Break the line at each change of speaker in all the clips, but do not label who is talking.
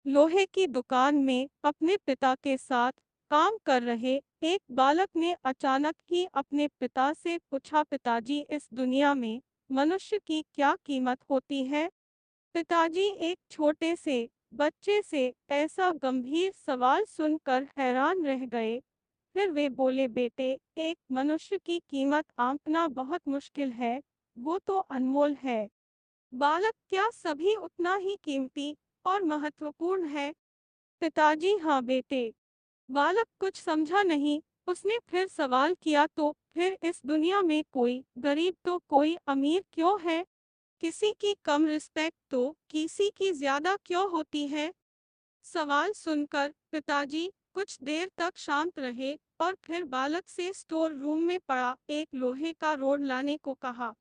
लोहे की दुकान में अपने पिता के साथ काम कर रहे एक बालक ने अचानक ही अपने पिता से पूछा, पिताजी, इस दुनिया में मनुष्य की क्या कीमत होती है? पिताजी एक छोटे से बच्चे से ऐसा गंभीर सवाल सुनकर हैरान रह गए। फिर वे बोले, बेटे, एक मनुष्य की कीमत आंकना बहुत मुश्किल है, वो तो अनमोल है। बालक, क्या सभी उतना ही कीमती और महत्वपूर्ण है? पिताजी, हाँ बेटे। बालक कुछ समझा नहीं। उसने फिर सवाल किया, तो फिर इस दुनिया में कोई गरीब तो कोई अमीर क्यों है? किसी की कम रिस्पेक्ट तो किसी की ज्यादा क्यों होती है? सवाल सुनकर पिताजी कुछ देर तक शांत रहे और फिर बालक से स्टोर रूम में पड़ा एक लोहे का रोड लाने को कहा।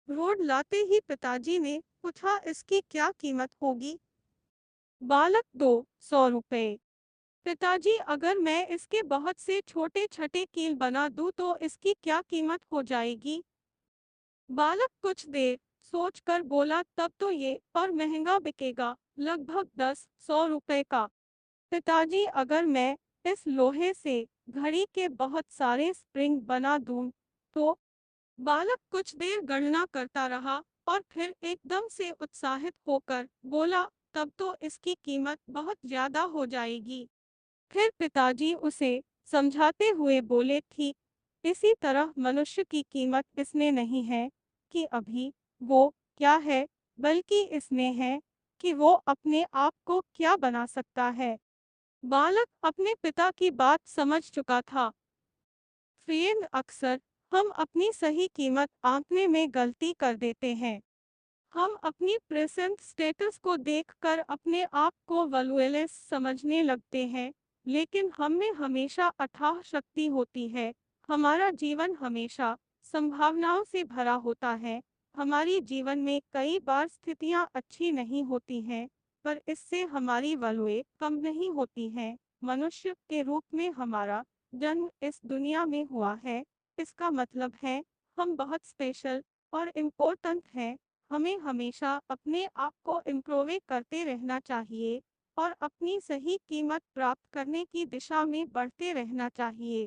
रोड लाते ही पिताजी ने पूछा, इसकी क्या कीमत होगी? बालक, 200 रुपए। पिताजी, अगर मैं इसके बहुत से छोटे छठे कील बना दूं तो इसकी क्या कीमत हो जाएगी? बालक कुछ देर सोचकर बोला, तब तो ये और महंगा बिकेगा, लगभग 10-100 रुपए का। पिताजी, अगर मैं इस लोहे से घड़ी के बहुत सारे स्प्रिंग बना दूं तो? बालक कुछ देर गणना करता रहा और फिर एकदम से उत्साहित होकर बोला, तब तो इसकी कीमत बहुत ज्यादा हो जाएगी। फिर पिताजी उसे समझाते हुए बोले, ठीक इसी तरह मनुष्य की कीमत इसमें नहीं है कि अभी वो क्या है, बल्कि इसमें है कि वो अपने आप को क्या बना सकता है। बालक अपने पिता की बात समझ चुका था। फ्रेंड, अक्सर हम अपनी सही कीमत आंकने में गलती कर देते हैं। हम अपनी प्रेजेंट स्टेटस को देखकर अपने आप को वैल्यूलेस समझने लगते हैं, लेकिन हम में हमेशा अथाह शक्ति होती है। हमारा जीवन हमेशा संभावनाओं से भरा होता है। हमारी जीवन में कई बार स्थितियां अच्छी नहीं होती हैं, पर इससे हमारी वैल्यू कम नहीं होती है। मनुष्य के रूप में हमारा जन्म इस दुनिया में हुआ है, इसका मतलब है हम बहुत स्पेशल और इम्पोर्टेंट हैं। हमें हमेशा अपने आप को इम्प्रूव करते रहना चाहिए और अपनी सही कीमत प्राप्त करने की दिशा में बढ़ते रहना चाहिए।